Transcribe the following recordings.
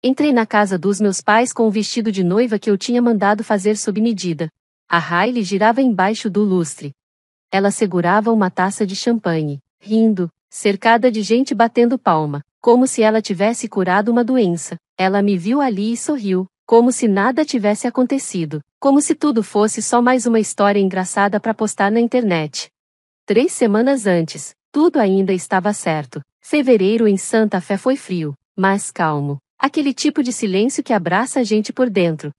Entrei na casa dos meus pais com o vestido de noiva que eu tinha mandado fazer sob medida. A Hailey girava embaixo do lustre. Ela segurava uma taça de champanhe, rindo, cercada de gente batendo palma, como se ela tivesse curado uma doença. Ela me viu ali e sorriu, como se nada tivesse acontecido, como se tudo fosse só mais uma história engraçada para postar na internet. 3 semanas antes, tudo ainda estava certo. Fevereiro em Santa Fé foi frio, mas calmo. Aquele tipo de silêncio que abraça a gente por dentro.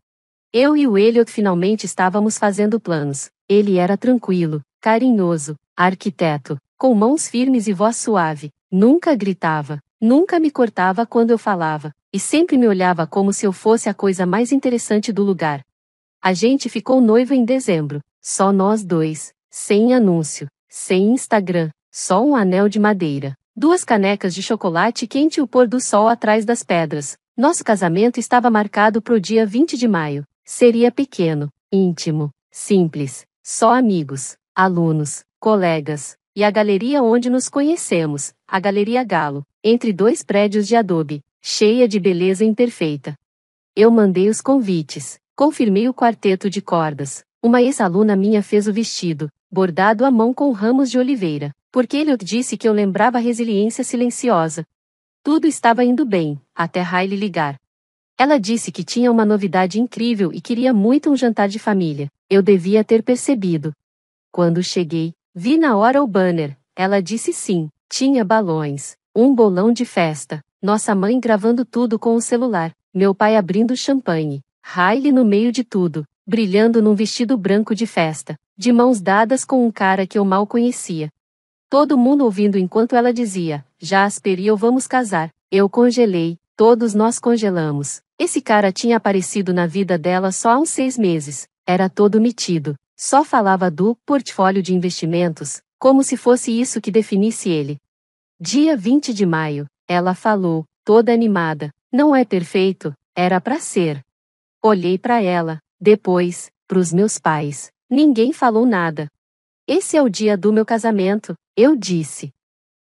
Eu e o Elliot finalmente estávamos fazendo planos. Ele era tranquilo, carinhoso, arquiteto, com mãos firmes e voz suave. Nunca gritava, nunca me cortava quando eu falava, e sempre me olhava como se eu fosse a coisa mais interessante do lugar. A gente ficou noivo em dezembro, só nós dois, sem anúncio, sem Instagram, só um anel de madeira, 2 canecas de chocolate quente e o pôr do sol atrás das pedras. Nosso casamento estava marcado para o dia 20 de maio. Seria pequeno, íntimo, simples, só amigos, alunos, colegas, e a galeria onde nos conhecemos, a Galeria Galo, entre 2 prédios de adobe, cheia de beleza imperfeita. Eu mandei os convites, confirmei o quarteto de cordas. Uma ex-aluna minha fez o vestido, bordado à mão com ramos de oliveira, porque ele disse que eu lembrava a resiliência silenciosa. Tudo estava indo bem, até Hailey ligar. Ela disse que tinha uma novidade incrível e queria muito um jantar de família. Eu devia ter percebido. Quando cheguei, vi na hora o banner. Ela disse sim, tinha balões, um bolão de festa, nossa mãe gravando tudo com o celular, meu pai abrindo champanhe, Hailey no meio de tudo, brilhando num vestido branco de festa, de mãos dadas com um cara que eu mal conhecia. Todo mundo ouvindo enquanto ela dizia, Jasper e eu vamos casar. Eu congelei, todos nós congelamos. Esse cara tinha aparecido na vida dela só há uns 6 meses. Era todo metido. Só falava do portfólio de investimentos, como se fosse isso que definisse ele. Dia 20 de maio, ela falou, toda animada. Não é perfeito, era pra ser. Olhei pra ela, depois, pros meus pais. Ninguém falou nada. Esse é o dia do meu casamento, eu disse.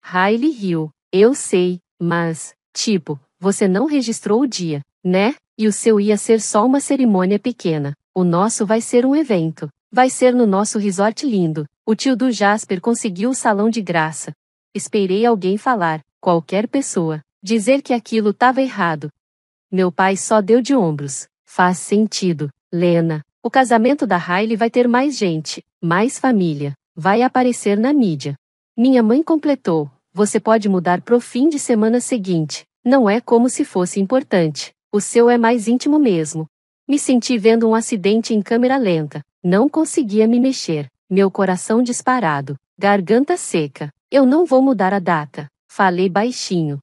Hailey riu. Eu sei, mas, tipo, você não registrou o dia, né? E o seu ia ser só uma cerimônia pequena. O nosso vai ser um evento. Vai ser no nosso resort lindo. O tio do Jasper conseguiu o salão de graça. Esperei alguém falar, qualquer pessoa, dizer que aquilo estava errado. Meu pai só deu de ombros. Faz sentido, Lena. O casamento da Hailey vai ter mais gente, mais família. Vai aparecer na mídia. Minha mãe completou. Você pode mudar pro fim de semana seguinte. Não é como se fosse importante. O seu é mais íntimo mesmo. Me senti vendo um acidente em câmera lenta. Não conseguia me mexer. Meu coração disparado. Garganta seca. Eu não vou mudar a data. Falei baixinho.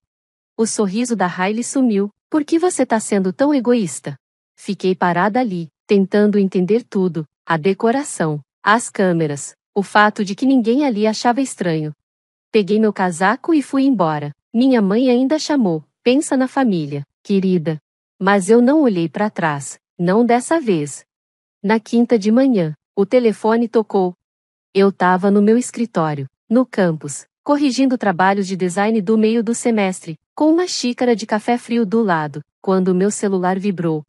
O sorriso da Hailey sumiu. Por que você tá sendo tão egoísta? Fiquei parada ali, tentando entender tudo. A decoração, as câmeras, o fato de que ninguém ali achava estranho. Peguei meu casaco e fui embora. Minha mãe ainda chamou, pensa na família, querida. Mas eu não olhei para trás, não dessa vez. Na quinta de manhã, o telefone tocou. Eu tava no meu escritório, no campus, corrigindo trabalhos de design do meio do semestre, com uma xícara de café frio do lado, quando meu celular vibrou.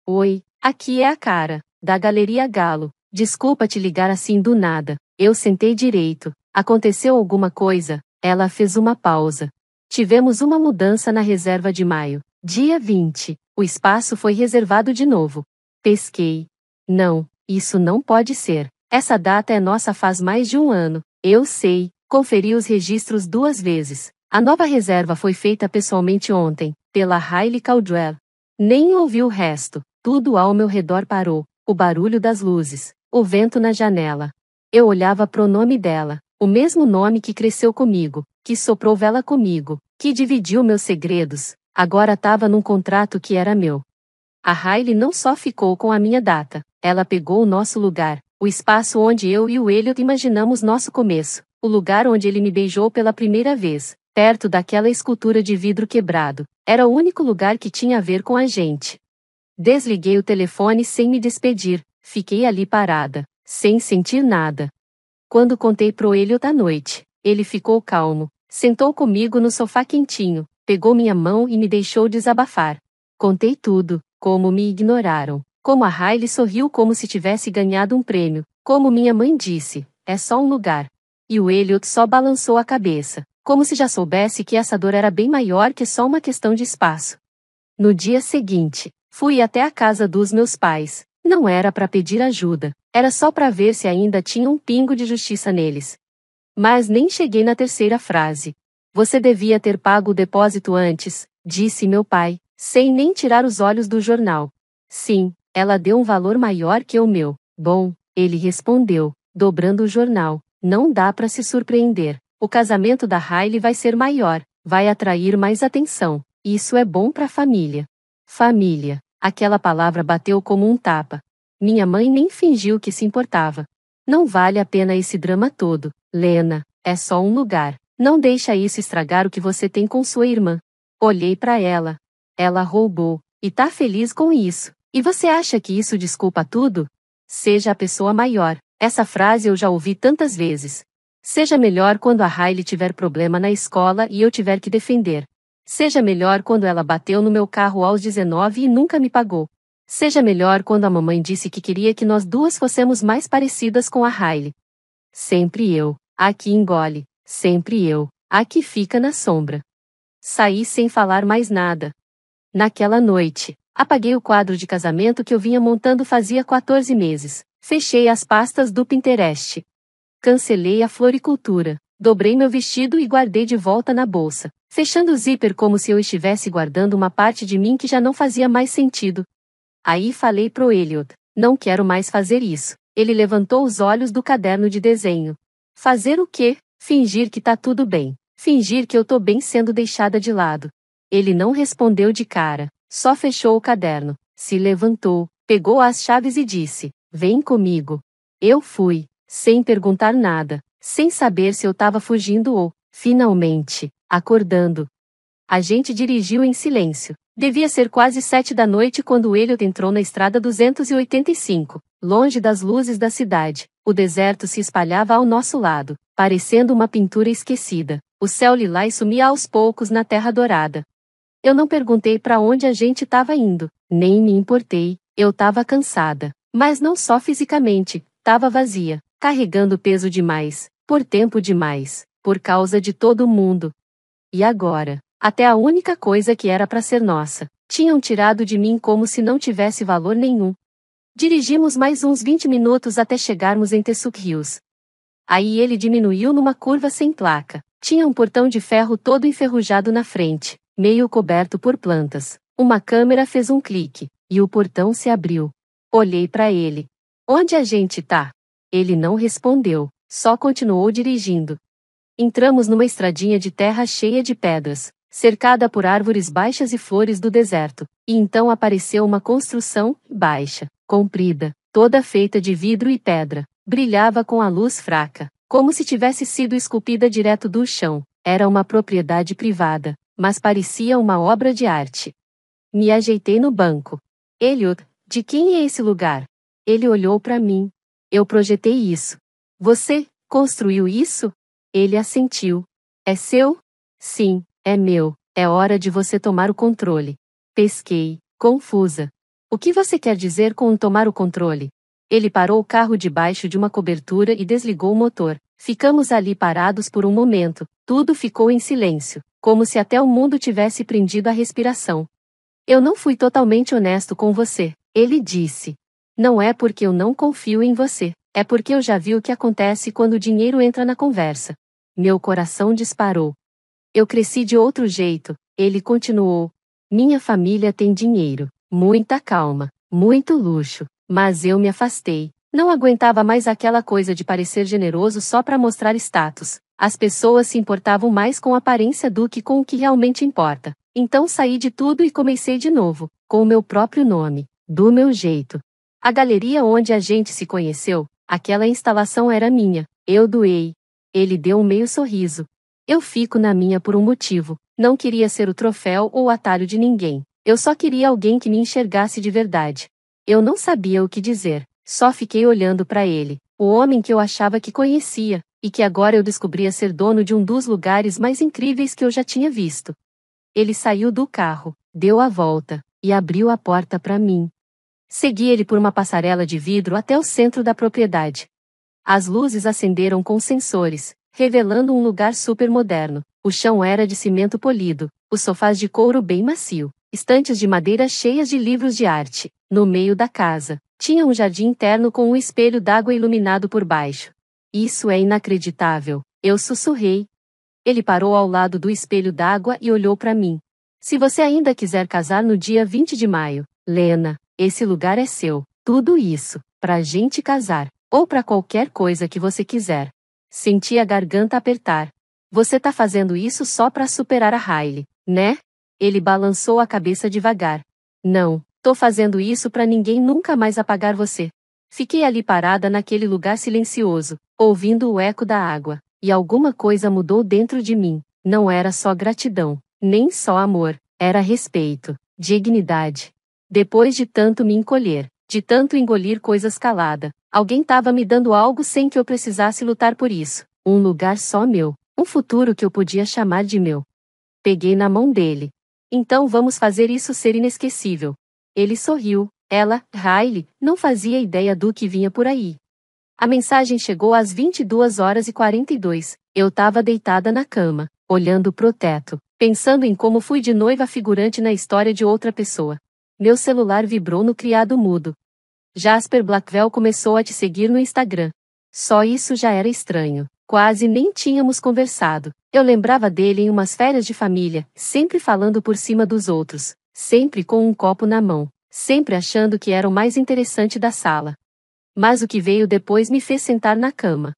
Oi, aqui é a cara, da Galeria Galo. Desculpa te ligar assim do nada. Eu sentei direito. Aconteceu alguma coisa? Ela fez uma pausa. Tivemos uma mudança na reserva de maio. Dia 20. O espaço foi reservado de novo. Pesquei. Não, isso não pode ser. Essa data é nossa faz mais de um ano. Eu sei. Conferi os registros 2 vezes. A nova reserva foi feita pessoalmente ontem, pela Hailey Caldwell. Nem ouvi o resto. Tudo ao meu redor parou. O barulho das luzes. O vento na janela. Eu olhava pro nome dela. O mesmo nome que cresceu comigo, que soprou vela comigo, que dividiu meus segredos, agora estava num contrato que era meu. A Hailey não só ficou com a minha data, ela pegou o nosso lugar, o espaço onde eu e o Elliot imaginamos nosso começo, o lugar onde ele me beijou pela primeira vez, perto daquela escultura de vidro quebrado. Era o único lugar que tinha a ver com a gente. Desliguei o telefone sem me despedir, fiquei ali parada, sem sentir nada. Quando contei pro Elliot à noite, ele ficou calmo, sentou comigo no sofá quentinho, pegou minha mão e me deixou desabafar. Contei tudo, como me ignoraram, como a Riley sorriu como se tivesse ganhado um prêmio, como minha mãe disse, é só um lugar. E o Elliot só balançou a cabeça, como se já soubesse que essa dor era bem maior que só uma questão de espaço. No dia seguinte, fui até a casa dos meus pais. Não era para pedir ajuda, era só para ver se ainda tinha um pingo de justiça neles. Mas nem cheguei na terceira frase. Você devia ter pago o depósito antes, disse meu pai, sem nem tirar os olhos do jornal. Sim, ela deu um valor maior que o meu. Bom, ele respondeu, dobrando o jornal. Não dá para se surpreender. O casamento da Riley vai ser maior, vai atrair mais atenção. Isso é bom para a família. Família. Aquela palavra bateu como um tapa. Minha mãe nem fingiu que se importava. Não vale a pena esse drama todo, Lena. É só um lugar. Não deixa isso estragar o que você tem com sua irmã. Olhei para ela. Ela roubou, e tá feliz com isso. E você acha que isso desculpa tudo? Seja a pessoa maior. Essa frase eu já ouvi tantas vezes. Seja melhor quando a Riley tiver problema na escola e eu tiver que defender. Seja melhor quando ela bateu no meu carro aos 19 e nunca me pagou. Seja melhor quando a mamãe disse que queria que nós duas fossemos mais parecidas com a Riley. Sempre eu, a que engole. Sempre eu, a que fica na sombra. Saí sem falar mais nada. Naquela noite, apaguei o quadro de casamento que eu vinha montando fazia 14 meses. Fechei as pastas do Pinterest. Cancelei a floricultura. Dobrei meu vestido e guardei de volta na bolsa, fechando o zíper como se eu estivesse guardando uma parte de mim que já não fazia mais sentido. Aí falei pro Elliot, não quero mais fazer isso. Ele levantou os olhos do caderno de desenho. Fazer o quê? Fingir que tá tudo bem. Fingir que eu tô bem sendo deixada de lado. Ele não respondeu de cara, só fechou o caderno, se levantou, pegou as chaves e disse, vem comigo. Eu fui, sem perguntar nada. Sem saber se eu estava fugindo ou, finalmente, acordando. A gente dirigiu em silêncio. Devia ser quase 7 da noite quando Elliot entrou na estrada 285, longe das luzes da cidade. O deserto se espalhava ao nosso lado, parecendo uma pintura esquecida. O céu lilás sumia aos poucos na terra dourada. Eu não perguntei para onde a gente estava indo, nem me importei. Eu estava cansada, mas não só fisicamente, estava vazia. Carregando peso demais, por tempo demais, por causa de todo mundo. E agora, até a única coisa que era para ser nossa, tinham tirado de mim como se não tivesse valor nenhum. Dirigimos mais uns 20 minutos até chegarmos em Tesuque Hills. Aí ele diminuiu numa curva sem placa. Tinha um portão de ferro todo enferrujado na frente, meio coberto por plantas. Uma câmera fez um clique, e o portão se abriu. Olhei para ele. Onde a gente tá? Ele não respondeu, só continuou dirigindo. Entramos numa estradinha de terra cheia de pedras, cercada por árvores baixas e flores do deserto, e então apareceu uma construção, baixa, comprida, toda feita de vidro e pedra, brilhava com a luz fraca, como se tivesse sido esculpida direto do chão. Era uma propriedade privada, mas parecia uma obra de arte. Me ajeitei no banco. Elliot, de quem é esse lugar? Ele olhou para mim. Eu projetei isso. Você construiu isso? Ele assentiu. É seu? Sim, é meu. É hora de você tomar o controle. Pesquei, confusa. O que você quer dizer com tomar o controle? Ele parou o carro debaixo de uma cobertura e desligou o motor. Ficamos ali parados por um momento. Tudo ficou em silêncio, como se até o mundo tivesse prendido a respiração. Eu não fui totalmente honesto com você, ele disse. Não é porque eu não confio em você, é porque eu já vi o que acontece quando o dinheiro entra na conversa. Meu coração disparou. Eu cresci de outro jeito, ele continuou. Minha família tem dinheiro, muita calma, muito luxo, mas eu me afastei. Não aguentava mais aquela coisa de parecer generoso só para mostrar status. As pessoas se importavam mais com a aparência do que com o que realmente importa. Então saí de tudo e comecei de novo, com o meu próprio nome, do meu jeito. A galeria onde a gente se conheceu, aquela instalação era minha, eu doei. Ele deu um meio sorriso. Eu fico na minha por um motivo, não queria ser o troféu ou o atalho de ninguém, eu só queria alguém que me enxergasse de verdade. Eu não sabia o que dizer, só fiquei olhando para ele, o homem que eu achava que conhecia, e que agora eu descobria ser dono de um dos lugares mais incríveis que eu já tinha visto. Ele saiu do carro, deu a volta, e abriu a porta para mim. Segui ele por uma passarela de vidro até o centro da propriedade. As luzes acenderam com sensores, revelando um lugar super moderno. O chão era de cimento polido, os sofás de couro bem macio, estantes de madeira cheias de livros de arte. No meio da casa, tinha um jardim interno com um espelho d'água iluminado por baixo. Isso é inacreditável, eu sussurrei. Ele parou ao lado do espelho d'água e olhou para mim. Se você ainda quiser casar no dia 20 de maio, Lena, esse lugar é seu. Tudo isso, pra gente casar, ou pra qualquer coisa que você quiser. Senti a garganta apertar. Você tá fazendo isso só pra superar a Riley, né? Ele balançou a cabeça devagar. Não, tô fazendo isso pra ninguém nunca mais apagar você. Fiquei ali parada naquele lugar silencioso, ouvindo o eco da água, e alguma coisa mudou dentro de mim. Não era só gratidão, nem só amor, era respeito, dignidade. Depois de tanto me encolher, de tanto engolir coisas calada, alguém tava me dando algo sem que eu precisasse lutar por isso. Um lugar só meu, um futuro que eu podia chamar de meu. Peguei na mão dele. Então vamos fazer isso ser inesquecível. Ele sorriu. Ela, Riley, não fazia ideia do que vinha por aí. A mensagem chegou às 22h42. Eu tava deitada na cama, olhando pro teto, pensando em como fui de noiva figurante na história de outra pessoa. Meu celular vibrou no criado mudo. Jasper Blackwell começou a te seguir no Instagram. Só isso já era estranho. Quase nem tínhamos conversado. Eu lembrava dele em umas férias de família, sempre falando por cima dos outros, sempre com um copo na mão, sempre achando que era o mais interessante da sala. Mas o que veio depois me fez sentar na cama.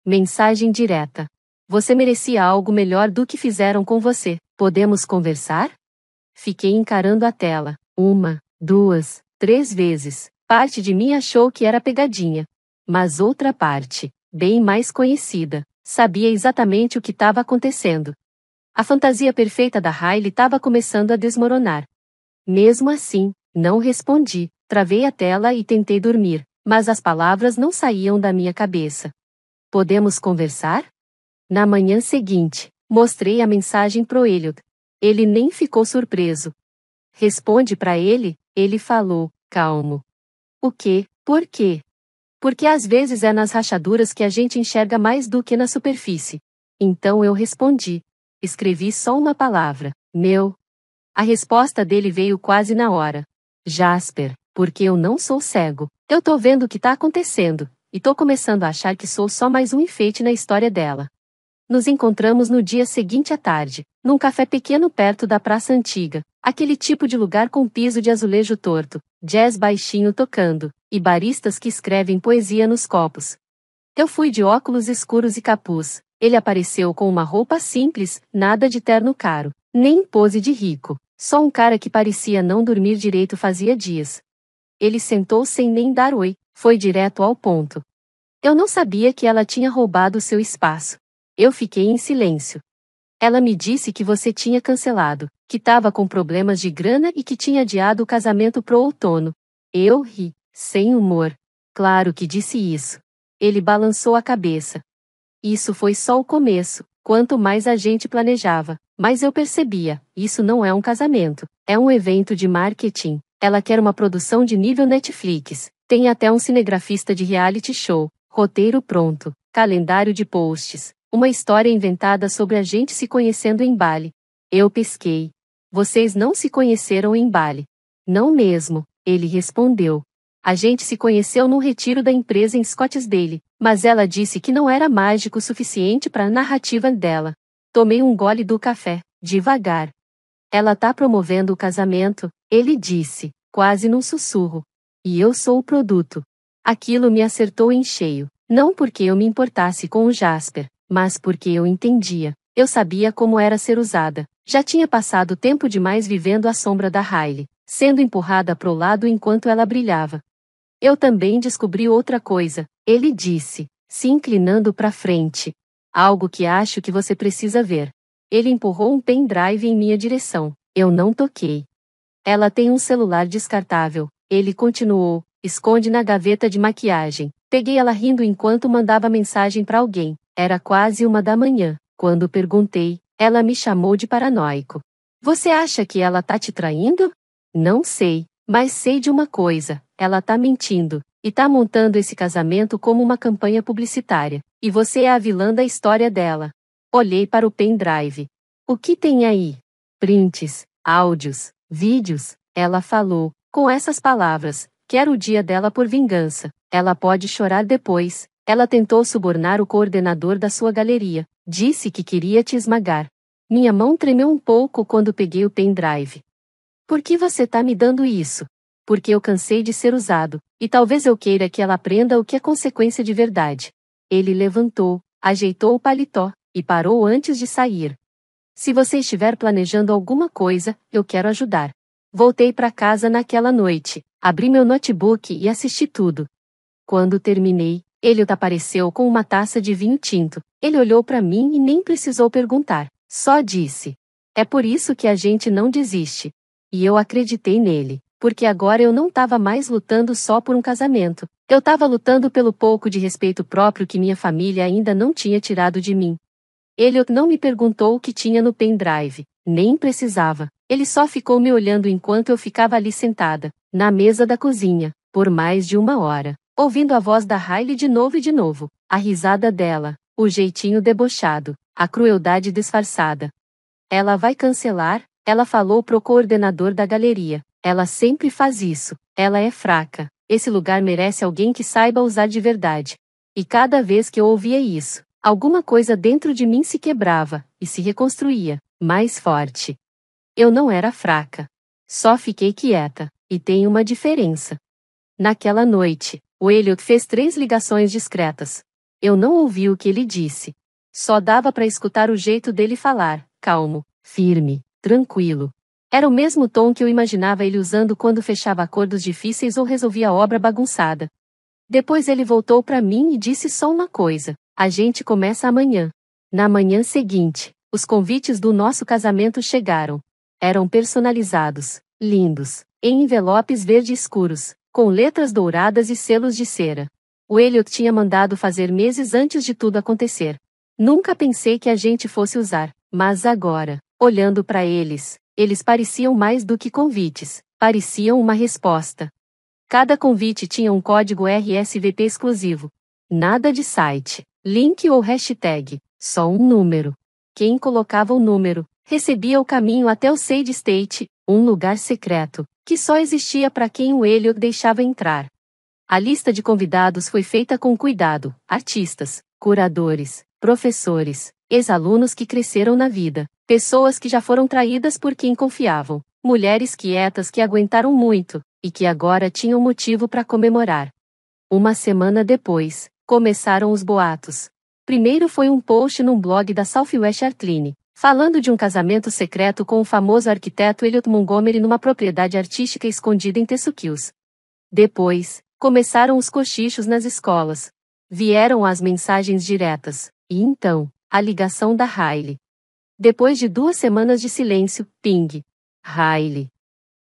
Mensagem direta. Você merecia algo melhor do que fizeram com você. Podemos conversar? Fiquei encarando a tela. 1, 2, 3 vezes. Parte de mim achou que era pegadinha. Mas outra parte, bem mais conhecida, sabia exatamente o que estava acontecendo. A fantasia perfeita da Riley estava começando a desmoronar. Mesmo assim, não respondi, travei a tela e tentei dormir, mas as palavras não saíam da minha cabeça. Podemos conversar? Na manhã seguinte, mostrei a mensagem pro Elliot. Ele nem ficou surpreso. Responde para ele, ele falou, calmo. O quê? Por quê? Porque às vezes é nas rachaduras que a gente enxerga mais do que na superfície. Então eu respondi. Escrevi só uma palavra, meu. A resposta dele veio quase na hora. Jasper, porque eu não sou cego. Eu tô vendo o que tá acontecendo, e tô começando a achar que sou só mais um enfeite na história dela. Nos encontramos no dia seguinte à tarde, num café pequeno perto da Praça Antiga, aquele tipo de lugar com piso de azulejo torto, jazz baixinho tocando, e baristas que escrevem poesia nos copos. Eu fui de óculos escuros e capuz, ele apareceu com uma roupa simples, nada de terno caro, nem pose de rico, só um cara que parecia não dormir direito fazia dias. Ele sentou sem nem dar oi, foi direto ao ponto. Eu não sabia que ela tinha roubado seu espaço. Eu fiquei em silêncio. Ela me disse que você tinha cancelado, que estava com problemas de grana e que tinha adiado o casamento pro outono. Eu ri, sem humor. Claro que disse isso. Ele balançou a cabeça. Isso foi só o começo. Quanto mais a gente planejava, mais eu percebia, isso não é um casamento, é um evento de marketing. Ela quer uma produção de nível Netflix, tem até um cinegrafista de reality show, roteiro pronto, calendário de posts. Uma história inventada sobre a gente se conhecendo em Bali. Eu pesquei. Vocês não se conheceram em Bali. Não mesmo, ele respondeu. A gente se conheceu num retiro da empresa em Scottsdale, mas ela disse que não era mágico o suficiente para a narrativa dela. Tomei um gole do café, devagar. Ela tá promovendo o casamento, ele disse, quase num sussurro. E eu sou o produto. Aquilo me acertou em cheio, não porque eu me importasse com o Jasper, mas porque eu entendia, eu sabia como era ser usada, já tinha passado tempo demais vivendo à sombra da Riley, sendo empurrada pro lado enquanto ela brilhava. Eu também descobri outra coisa, ele disse, se inclinando para frente. Algo que acho que você precisa ver. Ele empurrou um pendrive em minha direção, eu não toquei. Ela tem um celular descartável, ele continuou, esconde na gaveta de maquiagem. Peguei ela rindo enquanto mandava mensagem para alguém. Era quase 1 da manhã. Quando perguntei, ela me chamou de paranoico. Você acha que ela tá te traindo? Não sei, mas sei de uma coisa, ela tá mentindo, e tá montando esse casamento como uma campanha publicitária, e você é a vilã da história dela. Olhei para o pendrive. O que tem aí? Prints, áudios, vídeos, ela falou, com essas palavras, quero o dia dela por vingança, ela pode chorar depois. Ela tentou subornar o coordenador da sua galeria, disse que queria te esmagar. Minha mão tremeu um pouco quando peguei o pendrive. Por que você tá me dando isso? Porque eu cansei de ser usado, e talvez eu queira que ela aprenda o que é consequência de verdade. Ele levantou, ajeitou o paletó, e parou antes de sair. Se você estiver planejando alguma coisa, eu quero ajudar. Voltei para casa naquela noite, abri meu notebook e assisti tudo. Quando terminei, Elliot apareceu com uma taça de vinho tinto. Ele olhou para mim e nem precisou perguntar, só disse: "É por isso que a gente não desiste." E eu acreditei nele, porque agora eu não estava mais lutando só por um casamento. Eu estava lutando pelo pouco de respeito próprio que minha família ainda não tinha tirado de mim. Elliot não me perguntou o que tinha no pendrive, nem precisava. Ele só ficou me olhando enquanto eu ficava ali sentada, na mesa da cozinha, por mais de 1 hora, ouvindo a voz da Hailey de novo e de novo, a risada dela, o jeitinho debochado, a crueldade disfarçada. Ela vai cancelar, ela falou pro coordenador da galeria. Ela sempre faz isso, ela é fraca, esse lugar merece alguém que saiba usar de verdade. E cada vez que eu ouvia isso, alguma coisa dentro de mim se quebrava, e se reconstruía, mais forte. Eu não era fraca. Só fiquei quieta, e tem uma diferença. Naquela noite, o Elliot fez 3 ligações discretas. Eu não ouvi o que ele disse. Só dava para escutar o jeito dele falar, calmo, firme, tranquilo. Era o mesmo tom que eu imaginava ele usando quando fechava acordos difíceis ou resolvia obra bagunçada. Depois ele voltou para mim e disse só uma coisa: a gente começa amanhã. Na manhã seguinte, os convites do nosso casamento chegaram. Eram personalizados, lindos, em envelopes verde escuros, com letras douradas e selos de cera. O Elliot tinha mandado fazer meses antes de tudo acontecer. Nunca pensei que a gente fosse usar, mas agora, olhando para eles pareciam mais do que convites, pareciam uma resposta. Cada convite tinha um código RSVP exclusivo. Nada de site, link ou hashtag, só um número. Quem colocava o número, recebia o caminho até o Sage State, um lugar secreto, que só existia para quem o Elliot deixava entrar. A lista de convidados foi feita com cuidado: artistas, curadores, professores, ex-alunos que cresceram na vida, pessoas que já foram traídas por quem confiavam, mulheres quietas que aguentaram muito, e que agora tinham motivo para comemorar. 1 semana depois, começaram os boatos. Primeiro foi um post num blog da Southwest Artline, falando de um casamento secreto com o famoso arquiteto Elliot Montgomery numa propriedade artística escondida em Texukills. Depois, começaram os cochichos nas escolas. Vieram as mensagens diretas, e então, a ligação da Hailey. Depois de 2 semanas de silêncio, ping. Hailey.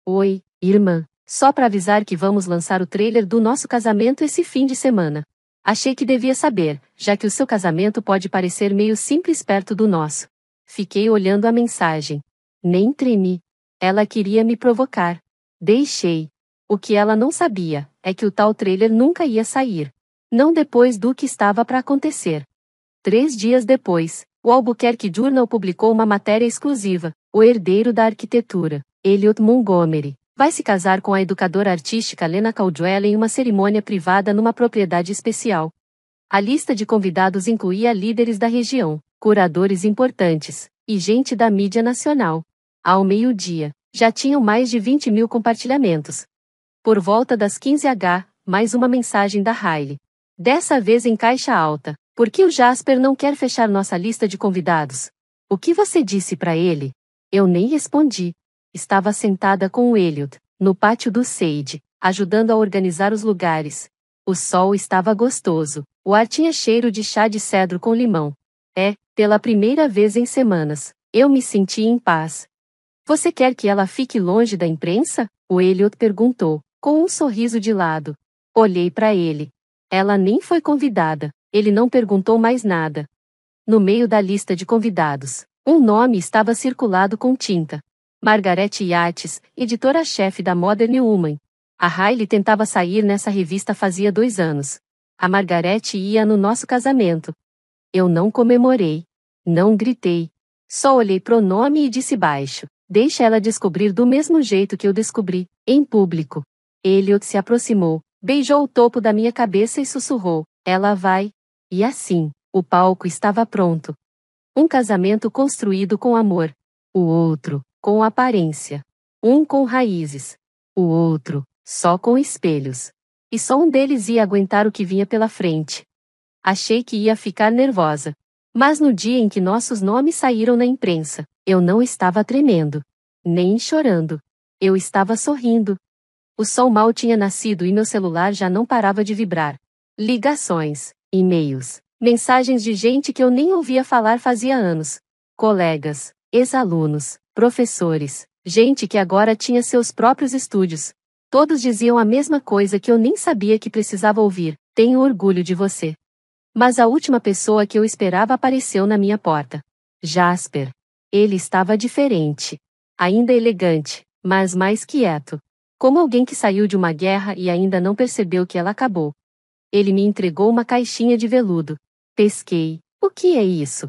Oi, irmã. Só para avisar que vamos lançar o trailer do nosso casamento esse fim de semana. Achei que devia saber, já que o seu casamento pode parecer meio simples perto do nosso. Fiquei olhando a mensagem. Nem tremi. Ela queria me provocar. Deixei. O que ela não sabia é que o tal trailer nunca ia sair. Não depois do que estava para acontecer. 3 dias depois, o Albuquerque Journal publicou uma matéria exclusiva: o herdeiro da arquitetura, Elliot Montgomery, vai se casar com a educadora artística Lena Caldwell em uma cerimônia privada numa propriedade especial. A lista de convidados incluía líderes da região, curadores importantes, e gente da mídia nacional. Ao meio-dia, já tinham mais de 20.000 compartilhamentos. Por volta das 15h, mais uma mensagem da Hailey. Dessa vez em caixa alta: por que o Jasper não quer fechar nossa lista de convidados? O que você disse para ele? Eu nem respondi. Estava sentada com o Elliot, no pátio do Sage, ajudando a organizar os lugares. O sol estava gostoso, o ar tinha cheiro de chá de cedro com limão. Pela primeira vez em semanas, eu me senti em paz. Você quer que ela fique longe da imprensa? O Elliot perguntou, com um sorriso de lado. Olhei para ele. Ela nem foi convidada, ele não perguntou mais nada. No meio da lista de convidados, um nome estava circulado com tinta. Margaret Yates, editora-chefe da Modern Woman. A Hailey tentava sair nessa revista fazia 2 anos. A Margaret ia no nosso casamento. Eu não comemorei. Não gritei. Só olhei pro nome e disse baixo: deixa ela descobrir do mesmo jeito que eu descobri, em público. Elliot se aproximou, beijou o topo da minha cabeça e sussurrou: ela vai. E assim, o palco estava pronto. Um casamento construído com amor. O outro, com aparência. Um com raízes. O outro, só com espelhos. E só um deles ia aguentar o que vinha pela frente. Achei que ia ficar nervosa. Mas no dia em que nossos nomes saíram na imprensa, eu não estava tremendo. Nem chorando. Eu estava sorrindo. O sol mal tinha nascido e meu celular já não parava de vibrar. Ligações, e-mails, mensagens de gente que eu nem ouvia falar fazia anos. Colegas, ex-alunos, professores, gente que agora tinha seus próprios estúdios. Todos diziam a mesma coisa que eu nem sabia que precisava ouvir: tenho orgulho de você. Mas a última pessoa que eu esperava apareceu na minha porta. Jasper. Ele estava diferente. Ainda elegante, mas mais quieto. Como alguém que saiu de uma guerra e ainda não percebeu que ela acabou. Ele me entregou uma caixinha de veludo. Pesquei. O que é isso?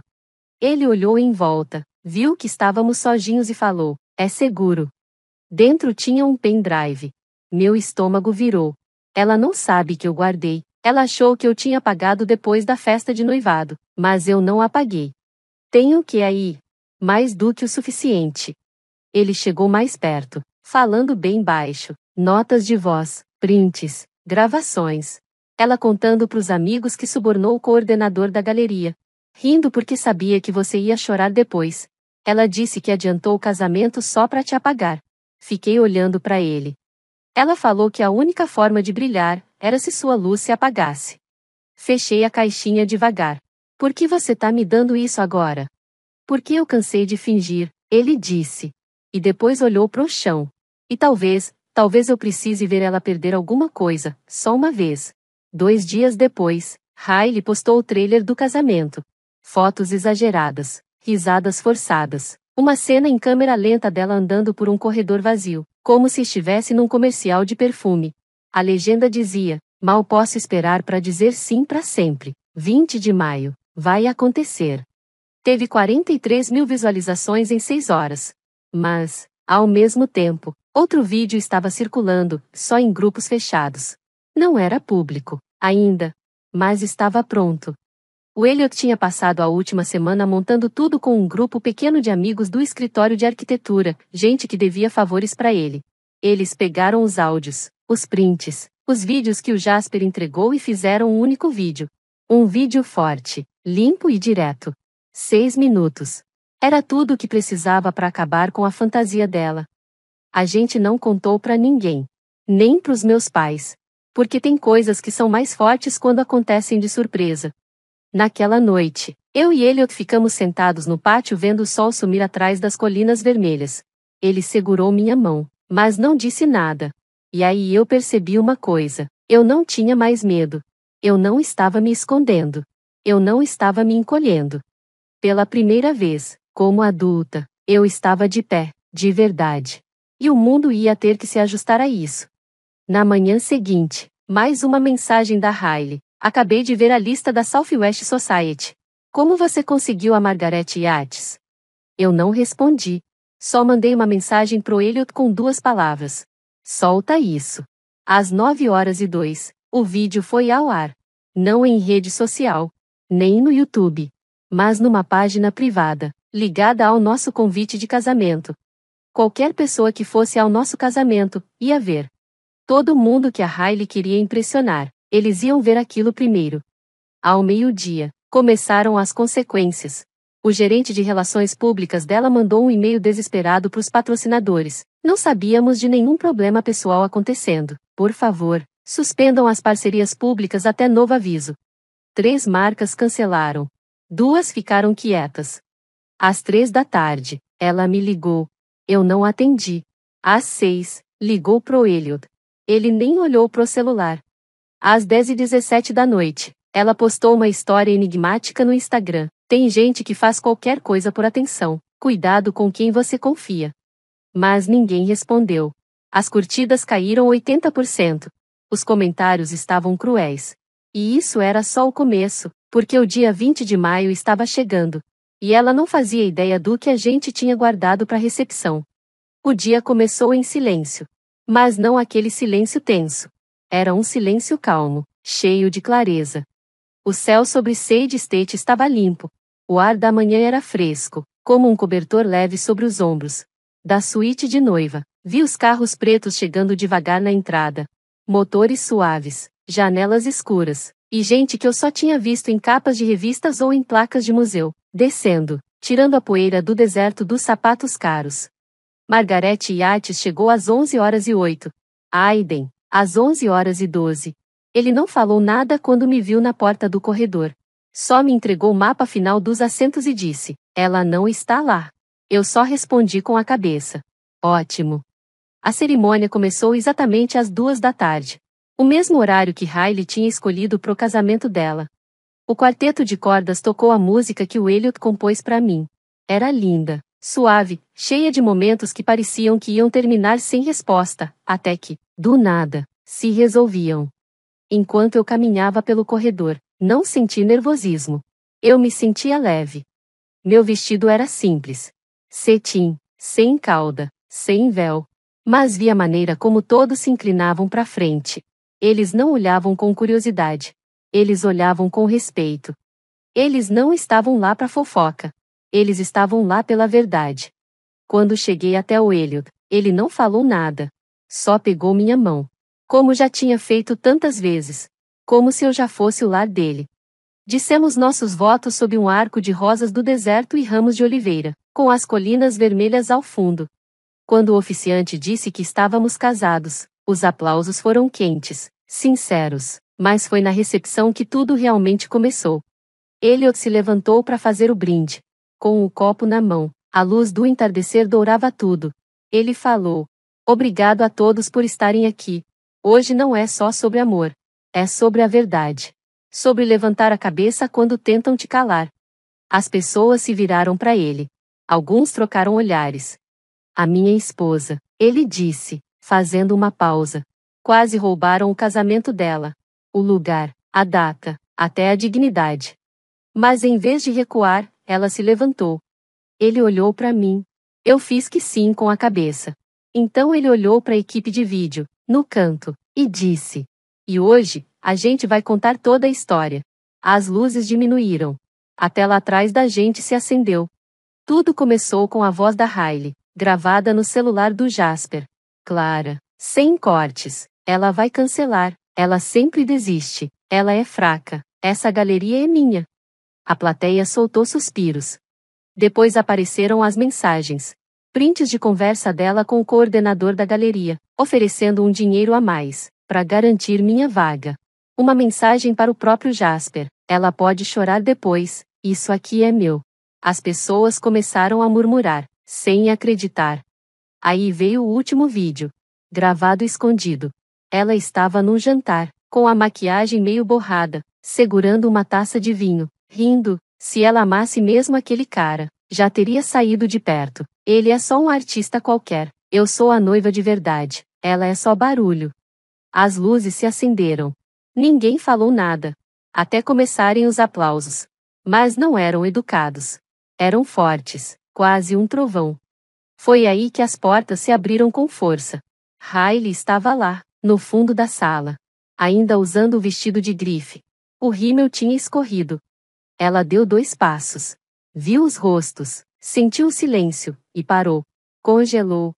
Ele olhou em volta, viu que estávamos sozinhos e falou: é seguro. Dentro tinha um pendrive. Meu estômago virou. Ela não sabe que eu guardei. Ela achou que eu tinha apagado depois da festa de noivado, mas eu não apaguei. Tenho que aí. Mais do que o suficiente. Ele chegou mais perto, falando bem baixo, notas de voz, prints, gravações. Ela contando para os amigos que subornou o coordenador da galeria. Rindo porque sabia que você ia chorar depois. Ela disse que adiantou o casamento só para te apagar. Fiquei olhando para ele. Ela falou que a única forma de brilhar era se sua luz se apagasse. Fechei a caixinha devagar. Por que você tá me dando isso agora? Porque eu cansei de fingir, ele disse. E depois olhou pro chão. E talvez eu precise ver ela perder alguma coisa, só uma vez. 2 dias depois, Hailey postou o trailer do casamento. Fotos exageradas, risadas forçadas, uma cena em câmera lenta dela andando por um corredor vazio, como se estivesse num comercial de perfume. A legenda dizia: mal posso esperar para dizer sim para sempre. 20 de maio, vai acontecer. Teve 43 mil visualizações em 6 horas. Mas, ao mesmo tempo, outro vídeo estava circulando, só em grupos fechados. Não era público, ainda. Mas estava pronto. O Elliot tinha passado a última semana montando tudo com um grupo pequeno de amigos do escritório de arquitetura, gente que devia favores para ele. Eles pegaram os áudios, os prints, os vídeos que o Jasper entregou e fizeram um único vídeo. Um vídeo forte, limpo e direto. 6 minutos. Era tudo o que precisava para acabar com a fantasia dela. A gente não contou para ninguém. Nem pros meus pais. Porque tem coisas que são mais fortes quando acontecem de surpresa. Naquela noite, eu e Elliot ficamos sentados no pátio vendo o sol sumir atrás das colinas vermelhas. Ele segurou minha mão, mas não disse nada. E aí eu percebi uma coisa: eu não tinha mais medo. Eu não estava me escondendo. Eu não estava me encolhendo. Pela primeira vez, como adulta, eu estava de pé, de verdade. E o mundo ia ter que se ajustar a isso. Na manhã seguinte, mais uma mensagem da Hailey. Acabei de ver a lista da Southwest Society. Como você conseguiu a Margaret Yates? Eu não respondi. Só mandei uma mensagem pro Elliot com 2 palavras. Solta isso. Às 9h02, o vídeo foi ao ar. Não em rede social. Nem no YouTube. Mas numa página privada, ligada ao nosso convite de casamento. Qualquer pessoa que fosse ao nosso casamento, ia ver. Todo mundo que a Hailey queria impressionar. Eles iam ver aquilo primeiro. Ao meio-dia, começaram as consequências. O gerente de relações públicas dela mandou um e-mail desesperado para os patrocinadores. Não sabíamos de nenhum problema pessoal acontecendo. Por favor, suspendam as parcerias públicas até novo aviso. 3 marcas cancelaram. 2 ficaram quietas. Às 3 da tarde, ela me ligou. Eu não atendi. Às 6, ligou pro Elliot. Ele nem olhou pro celular. Às 10h17 da noite, ela postou uma história enigmática no Instagram. Tem gente que faz qualquer coisa por atenção. Cuidado com quem você confia. Mas ninguém respondeu. As curtidas caíram 80%. Os comentários estavam cruéis. E isso era só o começo, porque o dia 20 de maio estava chegando. E ela não fazia ideia do que a gente tinha guardado para a recepção. O dia começou em silêncio. Mas não aquele silêncio tenso. Era um silêncio calmo, cheio de clareza. O céu sobre Sade State estava limpo. O ar da manhã era fresco, como um cobertor leve sobre os ombros. Da suíte de noiva, vi os carros pretos chegando devagar na entrada. Motores suaves, janelas escuras, e gente que eu só tinha visto em capas de revistas ou em placas de museu, descendo, tirando a poeira do deserto dos sapatos caros. Margaret Yates chegou às 11h08. Aiden, às 11h12. Ele não falou nada quando me viu na porta do corredor. Só me entregou o mapa final dos assentos e disse: "Ela não está lá." Eu só respondi com a cabeça. Ótimo. A cerimônia começou exatamente às 2 da tarde. O mesmo horário que Hailey tinha escolhido pro casamento dela. O quarteto de cordas tocou a música que o Elliot compôs para mim. Era linda, suave, cheia de momentos que pareciam que iam terminar sem resposta, até que, do nada, se resolviam. Enquanto eu caminhava pelo corredor, não senti nervosismo. Eu me sentia leve. Meu vestido era simples. Cetim, sem cauda, sem véu. Mas vi a maneira como todos se inclinavam para frente. Eles não olhavam com curiosidade. Eles olhavam com respeito. Eles não estavam lá para fofoca. Eles estavam lá pela verdade. Quando cheguei até o Elliot, ele não falou nada. Só pegou minha mão. Como já tinha feito tantas vezes. Como se eu já fosse o lar dele. Dissemos nossos votos sob um arco de rosas do deserto e ramos de oliveira, com as colinas vermelhas ao fundo. Quando o oficiante disse que estávamos casados, os aplausos foram quentes, sinceros, mas foi na recepção que tudo realmente começou. Elliot se levantou para fazer o brinde. Com o copo na mão, a luz do entardecer dourava tudo. Ele falou: "Obrigado a todos por estarem aqui. Hoje não é só sobre amor. É sobre a verdade. Sobre levantar a cabeça quando tentam te calar." As pessoas se viraram para ele. Alguns trocaram olhares. "A minha esposa", ele disse, fazendo uma pausa. "Quase roubaram o casamento dela. O lugar, a data, até a dignidade." Mas em vez de recuar, ela se levantou. Ele olhou para mim. Eu fiz que sim com a cabeça. Então ele olhou para a equipe de vídeo, no canto, e disse: "E hoje, a gente vai contar toda a história." As luzes diminuíram. A tela atrás da gente se acendeu. Tudo começou com a voz da Hailey, gravada no celular do Jasper. Clara, sem cortes. "Ela vai cancelar. Ela sempre desiste. Ela é fraca. Essa galeria é minha." A plateia soltou suspiros. Depois apareceram as mensagens. Prints de conversa dela com o coordenador da galeria, oferecendo um dinheiro a mais, para garantir minha vaga. Uma mensagem para o próprio Jasper: "Ela pode chorar depois, isso aqui é meu." As pessoas começaram a murmurar, sem acreditar. Aí veio o último vídeo. Gravado escondido. Ela estava num jantar, com a maquiagem meio borrada, segurando uma taça de vinho, rindo. Se ela amasse mesmo aquele cara, já teria saído de perto. Ele é só um artista qualquer. Eu sou a noiva de verdade. Ela é só barulho. As luzes se acenderam. Ninguém falou nada. Até começarem os aplausos. Mas não eram educados. Eram fortes, quase um trovão. Foi aí que as portas se abriram com força. Hailey estava lá, no fundo da sala. Ainda usando o vestido de grife. O rímel tinha escorrido. Ela deu 2 passos. Viu os rostos, sentiu o silêncio, e parou. Congelou.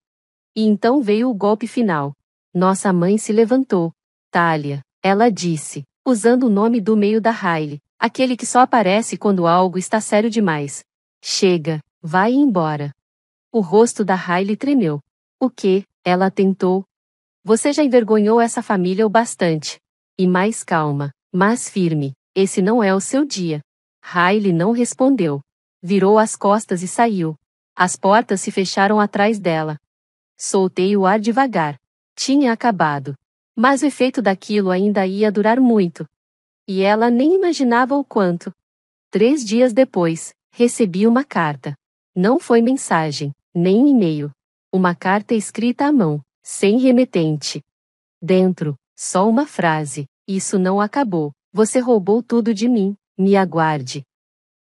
E então veio o golpe final. Nossa mãe se levantou. "Thalia", ela disse, usando o nome do meio da Hailey, aquele que só aparece quando algo está sério demais. "Chega, vai embora." O rosto da Hailey tremeu. "O quê?" ela tentou. "Você já envergonhou essa família o bastante." E mais calma, mas firme: "Esse não é o seu dia." Hailey não respondeu. Virou as costas e saiu. As portas se fecharam atrás dela. Soltei o ar devagar. Tinha acabado. Mas o efeito daquilo ainda ia durar muito. E ela nem imaginava o quanto. 3 dias depois, recebi uma carta. Não foi mensagem, nem e-mail. Uma carta escrita à mão, sem remetente. Dentro, só uma frase: isso não acabou. Você roubou tudo de mim, me aguarde.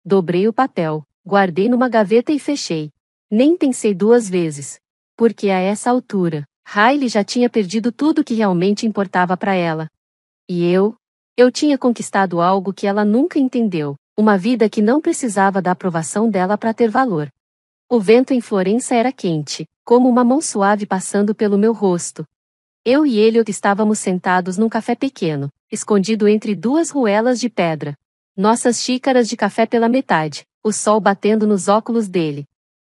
Dobrei o papel, guardei numa gaveta e fechei. Nem pensei duas vezes. Porque a essa altura, Riley já tinha perdido tudo que realmente importava para ela. E eu tinha conquistado algo que ela nunca entendeu, uma vida que não precisava da aprovação dela para ter valor. O vento em Florença era quente, como uma mão suave passando pelo meu rosto. Eu e Elliot estávamos sentados num café pequeno, escondido entre duas ruelas de pedra. Nossas xícaras de café pela metade, o sol batendo nos óculos dele.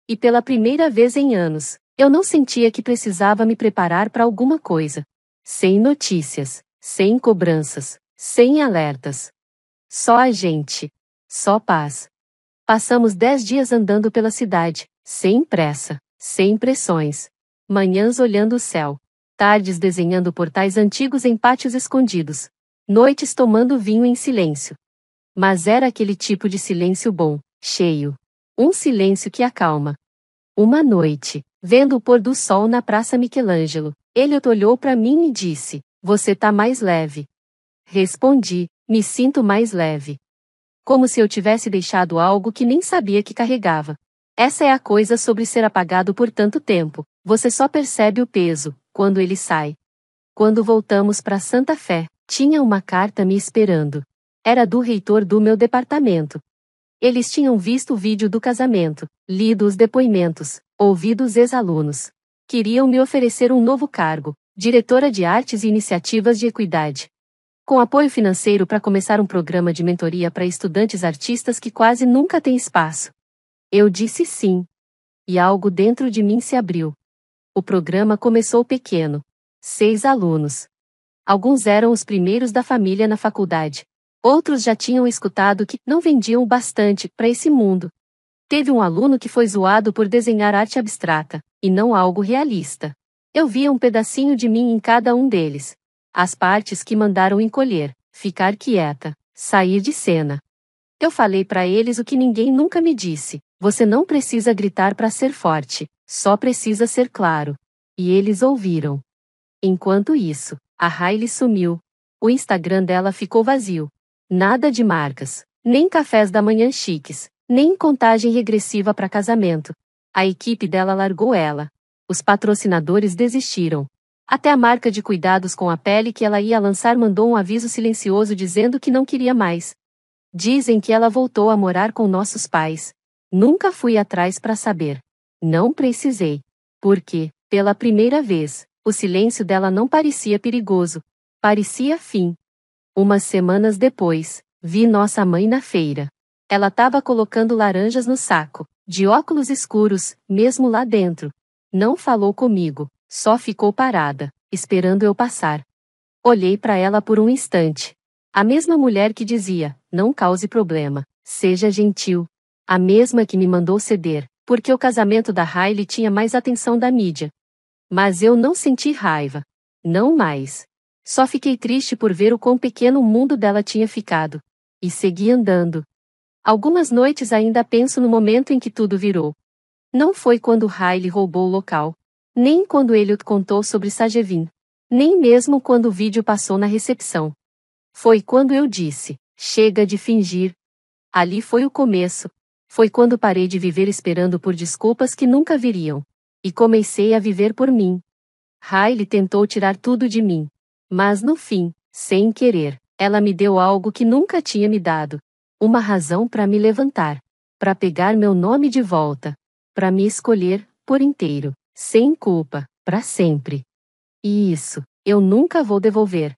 E pela primeira vez em anos, eu não sentia que precisava me preparar para alguma coisa. Sem notícias, sem cobranças, sem alertas. Só a gente. Só paz. Passamos 10 dias andando pela cidade, sem pressa, sem pressões. Manhãs olhando o céu. Tardes desenhando portais antigos em pátios escondidos. Noites tomando vinho em silêncio. Mas era aquele tipo de silêncio bom, cheio. Um silêncio que acalma. Uma noite, vendo o pôr do sol na Praça Michelangelo, Elliot olhou para mim e disse: "Você tá mais leve." Respondi: "Me sinto mais leve." Como se eu tivesse deixado algo que nem sabia que carregava. Essa é a coisa sobre ser apagado por tanto tempo. Você só percebe o peso quando ele sai. Quando voltamos para Santa Fé, tinha uma carta me esperando. Era do reitor do meu departamento. Eles tinham visto o vídeo do casamento, lido os depoimentos, ouvido os ex-alunos. Queriam me oferecer um novo cargo, diretora de artes e iniciativas de equidade. Com apoio financeiro para começar um programa de mentoria para estudantes artistas que quase nunca têm espaço. Eu disse sim. E algo dentro de mim se abriu. O programa começou pequeno. 6 alunos. Alguns eram os primeiros da família na faculdade. Outros já tinham escutado que não vendiam bastante para esse mundo. Teve um aluno que foi zoado por desenhar arte abstrata, e não algo realista. Eu via um pedacinho de mim em cada um deles. As partes que mandaram encolher, ficar quieta, sair de cena. Eu falei para eles o que ninguém nunca me disse: você não precisa gritar para ser forte, só precisa ser claro. E eles ouviram. Enquanto isso, a Riley sumiu. O Instagram dela ficou vazio. Nada de marcas, nem cafés da manhã chiques, nem contagem regressiva para casamento. A equipe dela largou ela. Os patrocinadores desistiram. Até a marca de cuidados com a pele que ela ia lançar mandou um aviso silencioso dizendo que não queria mais. Dizem que ela voltou a morar com nossos pais. Nunca fui atrás para saber. Não precisei. Porque, pela primeira vez, o silêncio dela não parecia perigoso. Parecia fim. Umas semanas depois, vi nossa mãe na feira. Ela estava colocando laranjas no saco, de óculos escuros, mesmo lá dentro. Não falou comigo, só ficou parada, esperando eu passar. Olhei para ela por um instante. A mesma mulher que dizia: não cause problema, seja gentil. A mesma que me mandou ceder, porque o casamento da Riley tinha mais atenção da mídia. Mas eu não senti raiva. Não mais. Só fiquei triste por ver o quão pequeno o mundo dela tinha ficado. E segui andando. Algumas noites ainda penso no momento em que tudo virou. Não foi quando Riley roubou o local. Nem quando Elliot contou sobre Sagevin. Nem mesmo quando o vídeo passou na recepção. Foi quando eu disse: chega de fingir. Ali foi o começo. Foi quando parei de viver esperando por desculpas que nunca viriam. E comecei a viver por mim. Riley tentou tirar tudo de mim. Mas no fim, sem querer, ela me deu algo que nunca tinha me dado. Uma razão para me levantar. Para pegar meu nome de volta. Para me escolher, por inteiro, sem culpa, para sempre. E isso, eu nunca vou devolver.